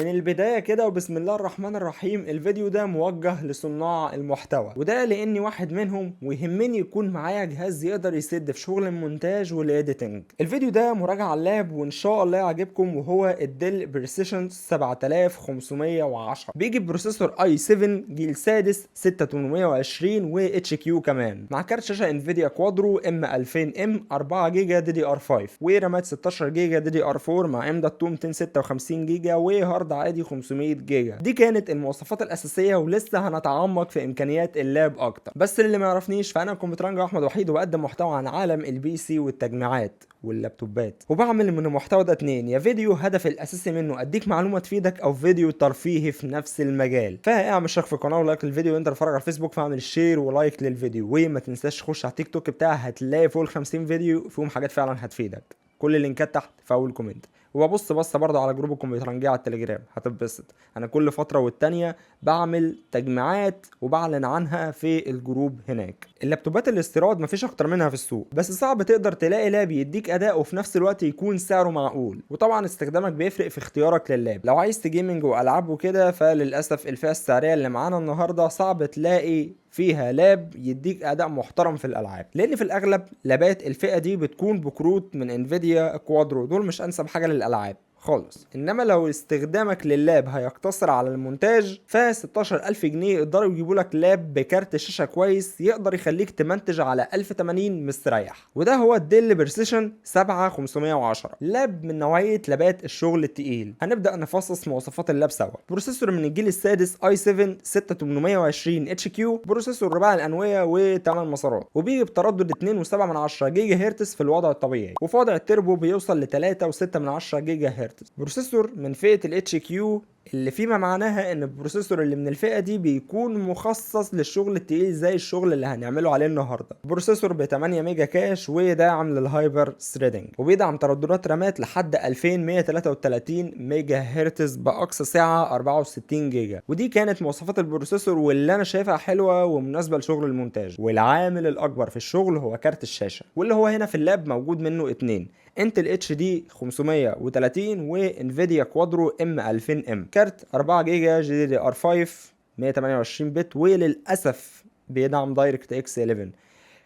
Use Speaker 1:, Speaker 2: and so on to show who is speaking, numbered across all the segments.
Speaker 1: من البداية كده وبسم الله الرحمن الرحيم، الفيديو ده موجه لصناع المحتوى، وده لاني واحد منهم ويهمني يكون معايا جهاز يقدر يسد في شغل المونتاج والايديتنج. الفيديو ده مراجعة على اللاب وان شاء الله يعجبكم، وهو الديل بريسيشن 7510. بيجي ببروسيسور اي 7 جيل سادس 6820 و اتش كيو كمان، مع كارت شاشة انفيديا كوادرو ام 2000 4 جيجا دي دي ار 5 ورامات 16 جيجا دي دي ار 4 مع ام دوت 2 256 جيجا وهارد عادي 500 جيجا. دي كانت المواصفات الاساسيه، ولسه هنتعمق في امكانيات اللاب اكتر. بس اللي ما يعرفنيش، فانا كمبيوترانجا احمد وحيد، وبقدم محتوى عن عالم البي سي والتجميعات واللابتوبات، وبعمل من المحتوى ده اتنين: يا فيديو هدف الاساسي منه اديك معلومه تفيدك، او فيديو ترفيهي في نفس المجال. فاعمل اشتراك في القناه ولايك للفيديو، وانت بتتفرج على الفيسبوك فاعمل شير ولايك للفيديو، وما تنساش تخش على التيك توك بتاعي، هتلاقي فوق ال 50 فيديو فيهم حاجات فعلا هتفيدك. كل اللينكات تحت في اول كومنت. وببص بصه برضه على جروب الكمبيوترنجيه على التليجرام، هتتبسط. انا كل فتره والتانيه بعمل تجميعات وبعلن عنها في الجروب هناك. اللابتوبات الاستيراد مفيش اكتر منها في السوق، بس صعب تقدر تلاقي لاب يديك اداء وفي نفس الوقت يكون سعره معقول. وطبعا استخدامك بيفرق في اختيارك لللاب. لو عايز تجيمنج والعاب وكده، فللاسف الفئه السعريه اللي معانا النهارده صعب تلاقي فيها لاب يديك اداء محترم في الالعاب، لان في الاغلب لابات الفئه دي بتكون بكروت من انفيديا كوادرو، دول مش انسب حاجه للالعاب خالص. انما لو استخدامك لللاب هيقتصر على المونتاج، ف 16000 جنيه يقدروا يجيبوا لك لاب بكارت شاشه كويس يقدر يخليك تمنتج على 1080 مستريح. وده هو الديل بريسيشن 7510، لاب من نوعيه لابات الشغل التقيل. هنبدا نفصص مواصفات اللاب سوا. بروسيسور من الجيل السادس اي 7 6820 اتش كيو، بروسيسور رباعي الانويه و8 مسارات، وبيجي بتردد 2.7 جيجا هرتز في الوضع الطبيعي، وفي وضع التربو بيوصل ل 3.6 جيجا هرتز. بروسيسور من فئة ال HQ، اللي فيما معناها ان البروسيسور اللي من الفئة دي بيكون مخصص للشغل التقيل زي الشغل اللي هنعمله عليه النهارده. بروسيسور ب 8 ميجا كاش وداعم للهايبر ثريدنج، وبيدعم ترددات رامات لحد 2133 ميجا هرتز باقصى سعة 64 جيجا. ودي كانت مواصفات البروسيسور، واللي انا شايفها حلوة ومناسبة لشغل المونتاج. والعامل الاكبر في الشغل هو كارت الشاشة، واللي هو هنا في اللاب موجود منه اتنين: انتل اتش دي 530 وانفيديا كوادرو ام 2000 ام. كارت 4 جيجا جي دي ار 5 128 بت، وللاسف بيدعم دايركت اكس 11.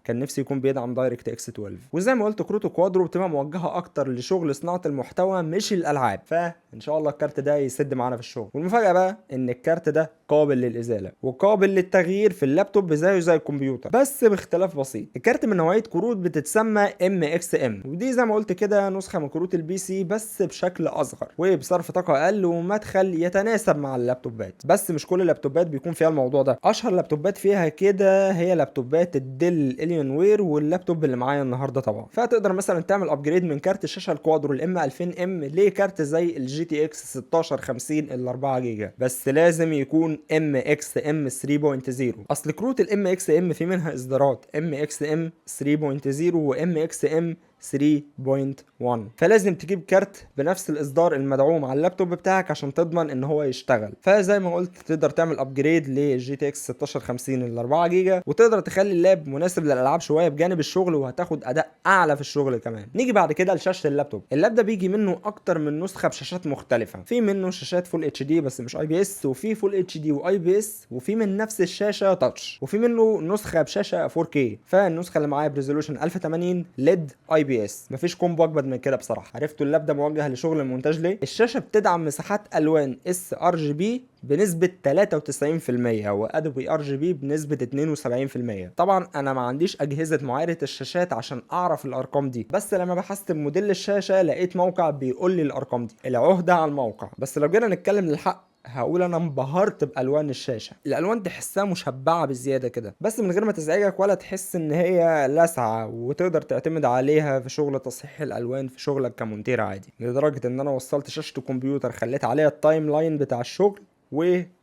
Speaker 1: كان نفسي يكون بيدعم دايركت اكس 12. وزي ما قلت كروت كوادرو بتبقى موجهه اكتر لشغل صناعه المحتوى مش الالعاب، فان شاء الله الكارت ده يسد معانا في الشغل. والمفاجاه بقى ان الكارت ده قابل للازاله وقابل للتغيير في اللابتوب زيه زي الكمبيوتر، بس باختلاف بسيط. الكارت من نوعيه كروت بتتسمى ام اكس ام، ودي زي ما قلت كده نسخه من كروت البي سي بس بشكل اصغر وبصرف طاقه اقل ومدخل يتناسب مع اللابتوبات. بس مش كل اللابتوبات بيكون فيها الموضوع ده. اشهر لابتوبات فيها كده هي لابتوبات الديل وير واللابتوب اللي معايا النهارده طبعا. فتقدر مثلا تعمل ابجريد من كارت الشاشه الكوادرو الام 2000 ام لكارت زي الجي تي اكس 1650 ال 4 جيجا، بس لازم يكون ام اكس ام 3.0. اصل كروت الام اكس ام في منها اصدارات ام اكس ام 3.0 وام اكس ام 3.1، فلازم تجيب كارت بنفس الاصدار المدعوم على اللابتوب بتاعك عشان تضمن ان هو يشتغل. فزي ما قلت تقدر تعمل ابجريد لجي تي اكس 1650 ال 4 جيجا، وتقدر تخلي اللاب مناسب للالعاب شويه بجانب الشغل، وهتاخد اداء اعلى في الشغل كمان. نيجي بعد كده لشاشه اللابتوب. اللاب ده بيجي منه اكتر من نسخه بشاشات مختلفه. في منه شاشات فول اتش دي بس مش اي بي اس، وفي فول اتش دي واي بي اس، وفي من نفس الشاشه تاتش، وفي منه نسخه بشاشه 4K. فالنسخه اللي معايا بريزولوشن 1080 ليد اي بي اس. مفيش كومبو اجمد من كده بصراحه. عرفتوا اللاب ده موجه لشغل المونتاج ليه؟ الشاشه بتدعم مساحات الوان اس ار جي بي بنسبه 93%، وادوبي ار جي بي بنسبه 72%. طبعا انا ما عنديش اجهزه معايره الشاشات عشان اعرف الارقام دي، بس لما بحثت بموديل الشاشه لقيت موقع بيقول لي الارقام دي. العهده على الموقع. بس لو جينا نتكلم للحق، هقول انا انبهرت بالوان الشاشه. الالوان تحسها مشبعه بزياده كده، بس من غير ما تزعجك ولا تحس ان هي لاسعه، وتقدر تعتمد عليها في شغل تصحيح الالوان في شغلك كمونتير عادي. لدرجه ان انا وصلت شاشه الكمبيوتر خليت عليها التايم لاين بتاع الشغل،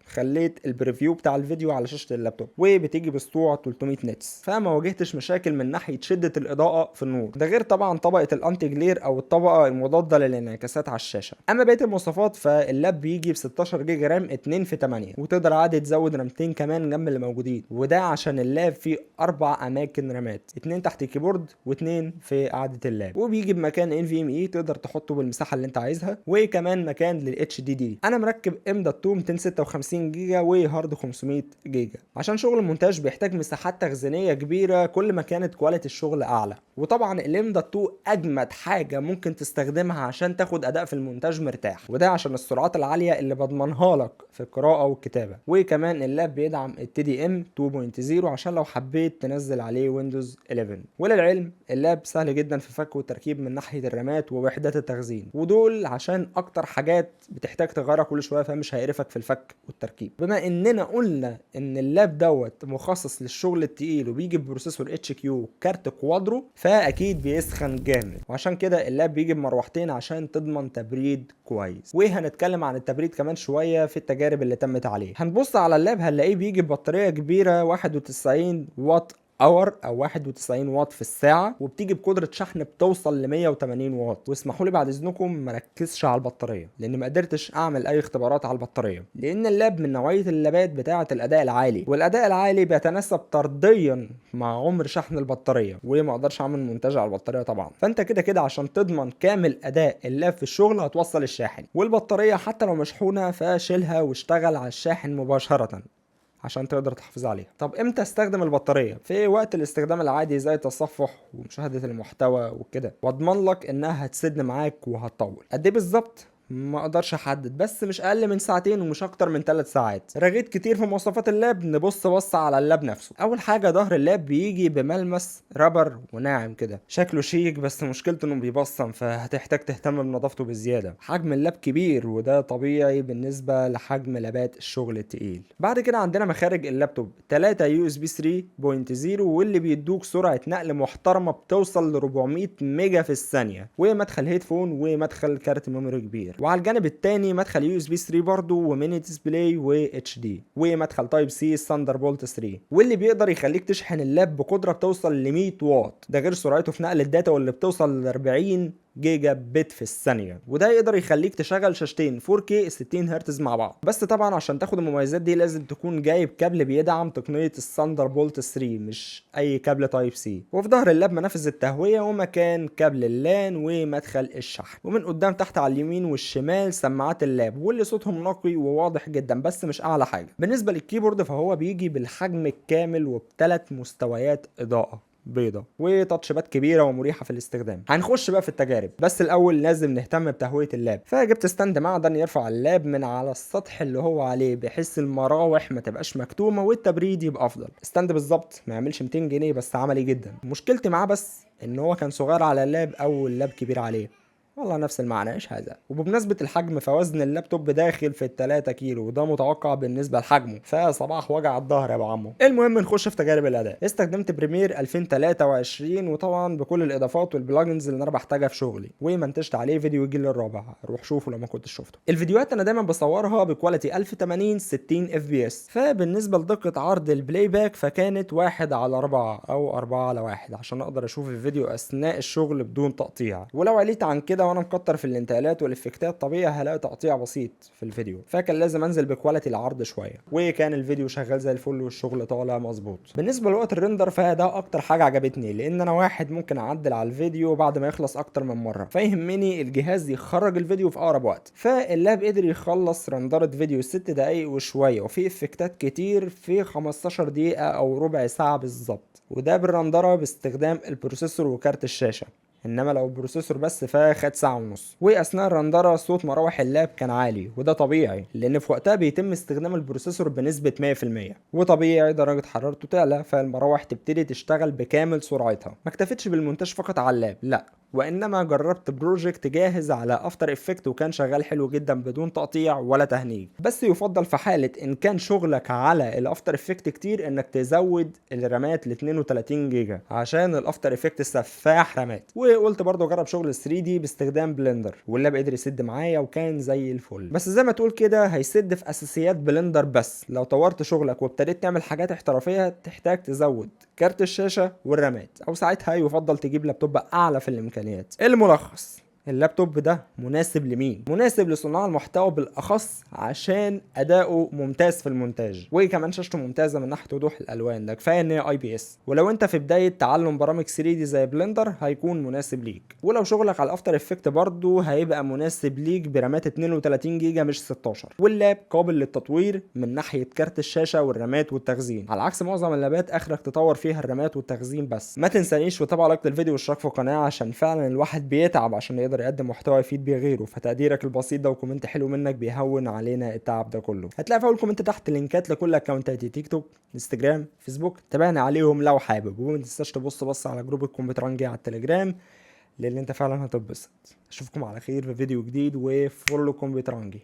Speaker 1: خليت البريفيو بتاع الفيديو على شاشه اللابتوب وبتيجي بسطوع 300 نتس، فما واجهتش مشاكل من ناحيه شده الاضاءه في النور. ده غير طبعا طبقه الانتي جلير او الطبقه المضاده للانعكاسات على الشاشه. اما بقيه المواصفات فاللاب بيجي ب 16 جيجا رام 2 في 8، وتقدر عادي تزود رامتين كمان جنب اللي موجودين، وده عشان اللاب فيه 4 اماكن رامات، 2 تحت الكيبورد و2 في قاعده اللاب، وبيجي بمكان NVMe تقدر تحطه بالمساحه اللي انت عايزها، وكمان مكان للاتش دي دي. انا مركب M.2 256 جيجا وهارد 500 جيجا، عشان شغل المونتاج بيحتاج مساحات تخزينيه كبيره كل ما كانت كواليتي الشغل اعلى. وطبعا M.2 اجمد حاجه ممكن تستخدمها عشان تاخد اداء في المونتاج مرتاح، وده عشان السرعات العاليه اللي بضمنها لك في القراءه والكتابه. وكمان اللاب بيدعم TDM 2.0 عشان لو حبيت تنزل عليه ويندوز 11. وللعلم اللاب سهل جدا في فك والتركيب من ناحيه الرامات ووحدات التخزين، ودول عشان اكتر حاجات بتحتاج تغيرها كل شويه، فمش هيقرفك في الفك والتركيب. بما اننا قلنا ان اللاب دوت مخصص للشغل التقيل وبيجي ببروسيسور HQ كارت كوادرو، فاكيد بيسخن جامد، وعشان كده اللاب بيجي بمروحتين عشان تضمن تبريد كويس. وهنتكلم عن التبريد كمان شويه في التجارب اللي تمت عليه. هنبص على اللاب هنلاقيه بيجي ببطاريه كبيره 91 واط اور او 91 واط في الساعه، وبتيجي بقدره شحن بتوصل ل 180 واط. واسمحوا لي بعد اذنكم ما ركزش على البطاريه، لان ما قدرتش اعمل اي اختبارات على البطاريه، لان اللاب من نوعيه اللابات بتاعه الاداء العالي، والاداء العالي بيتناسب طرديا مع عمر شحن البطاريه، وما اقدرش اعمل مونتاج على البطاريه طبعا. فانت كده كده عشان تضمن كامل اداء اللاب في الشغل هتوصل الشاحن، والبطاريه حتى لو مشحونه فشيلها واشتغل على الشاحن مباشره عشان تقدر تحافظ عليها. طب امتى استخدم البطاريه؟ في وقت الاستخدام العادي زي التصفح ومشاهده المحتوى وكده، واضمن لك انها هتسد معاك وهتطول. قد ايه بالظبط ما اقدرش احدد، بس مش اقل من ساعتين ومش اكتر من 3 ساعات. رغيت كتير في مواصفات اللاب، نبص على اللاب نفسه. اول حاجه ظهر اللاب بيجي بملمس رابر وناعم كده، شكله شيك بس مشكلته انه بيبصم، فهتحتاج تهتم بنظافته بزياده. حجم اللاب كبير وده طبيعي بالنسبه لحجم لابات الشغل التقيل. بعد كده عندنا مخارج اللابتوب 3 USB 3.0 واللي بيدوك سرعه نقل محترمه بتوصل ل 400 ميجا في الثانيه، ومدخل هيدفون ومدخل كارت ميموري كبير. وعلى الجانب التاني مدخل USB 3 برضه وميني ديسبلاي وHD، ومدخل تايب سي ثاندربولت 3، واللي بيقدر يخليك تشحن اللاب بقدره بتوصل ل 100 واط. ده غير سرعته في نقل الداتا واللي بتوصل ل 40 جيجا بت في الثانيه، وده يقدر يخليك تشغل شاشتين 4K 60 هرتز مع بعض. بس طبعا عشان تاخد المميزات دي لازم تكون جايب كابل بيدعم تقنيه الثاندربولت 3، مش اي كابل تايب سي. وفي ظهر اللاب منافذ التهويه ومكان كابل اللان ومدخل الشحن، ومن قدام تحت على اليمين والشمال سماعات اللاب واللي صوتهم نقي وواضح جدا، بس مش اعلى حاجه. بالنسبه للكيبورد فهو بيجي بالحجم الكامل وب3 مستويات اضاءه بيضة وتاتشبات كبيرة ومريحة في الاستخدام. هنخش بقى في التجارب، بس الأول لازم نهتم بتهوية اللاب. فجبت ستاند معدن يرفع اللاب من على السطح اللي هو عليه، بحيث المراوح ما تبقاش مكتومة والتبريد يبقى أفضل. ستاند بالظبط ما يعملش 200 جنيه بس عملي جدا. مشكلتي معاه بس إن هو كان صغير على اللاب أو اللاب كبير عليه، والله نفس المعنى ايش هذا. وبمناسبة الحجم فوزن اللابتوب داخل في 3 كيلو، وده متوقع بالنسبة لحجمه، فصباح وجع الظهر يا ابو عمو. المهم نخش في تجارب الاداء. استخدمت بريمير 2023 وطبعا بكل الاضافات والبلجنز اللي انا بحتاجها في شغلي، ومنتجت عليه فيديو الجيل الرابع، روح شوفه لو ما كنتش شفته. الفيديوهات انا دايما بصورها بكواليتي 1080 60 FPS، فبالنسبة لدقة عرض البلاي باك فكانت 1/4 او 4/1 عشان اقدر اشوف الفيديو اثناء الشغل بدون تقطيع. ولو عليت عن كده وانا مكتر في الانتقالات والافكتات طبيعي هلاقي تقطيع بسيط في الفيديو، فكان لازم انزل بكواليتي العرض شويه، وكان الفيديو شغال زي الفل والشغل طالع مظبوط. بالنسبه لوقت الريندر فده اكتر حاجه عجبتني، لان انا واحد ممكن اعدل على الفيديو بعد ما يخلص اكتر من مره، فيهمني الجهاز يخرج الفيديو في اقرب وقت. فاللاب قدر يخلص رندره فيديو 6 دقايق وشويه، وفي افكتات كتير في 15 دقيقه او ربع ساعه بالظبط، وده بالرندره باستخدام البروسيسور وكارت الشاشه. انما لو البروسيسور بس فخد ساعه ونص. واثناء الرندره صوت مراوح اللاب كان عالي، وده طبيعي لان في وقتها بيتم استخدام البروسيسور بنسبه 100%، وطبيعي درجه حرارته تعلى فالمراوح تبتدي تشتغل بكامل سرعتها. ما اكتفتش بالمونتاج فقط على اللاب، لا وانما جربت بروجكت جاهز على افتر افكت وكان شغال حلو جدا بدون تقطيع ولا تهنيج. بس يفضل في حالة ان كان شغلك على الافتر افكت كتير انك تزود الرامات ل 32 جيجا عشان الافتر افكت سفاح رامات. وقلت برضه جرب شغل 3 دي باستخدام بلندر واللاب قدر يسد معايا وكان زي الفل. بس زي ما تقول كده هيسد في اساسيات بلندر، بس لو طورت شغلك وابتديت تعمل حاجات احترافية تحتاج تزود كارت الشاشة والرامات، او ساعتها يفضل تجيب لابتوب اعلى في الامكانيات. الملخص: اللابتوب ده مناسب لمين؟ مناسب لصناع المحتوى بالاخص عشان اداؤه ممتاز في المونتاج، وكمان شاشته ممتازه من ناحيه وضوح الالوان، ده كفايه ان هي اي بي اس. ولو انت في بدايه تعلم برامج 3 دي زي بلندر هيكون مناسب ليك. ولو شغلك على الافتر افكت برضه هيبقى مناسب ليك برامات 32 جيجا مش 16. واللاب قابل للتطوير من ناحيه كارت الشاشه والرامات والتخزين، على عكس معظم اللابات اخرك تطور فيها الرامات والتخزين بس. ما تنسانيش وتابع لايك للفيديو والاشتراك في القناه عشان فعلا الواحد بيتعب عشان يقدر يقدم محتوى يفيد بيه غيره، فتقديرك البسيط ده وكومنت حلو منك بيهون علينا التعب ده كله. هتلاقي في اول كومنت تحت لينكات لكل اكونتاتي تيك توك، انستجرام، فيسبوك، تابعنا عليهم لو حابب. وما تنساش تبص على جروب الكمبيوترانجي على التليجرام لان انت فعلا هتتبسط. اشوفكم على خير في فيديو جديد وفولو كمبيوترانجي.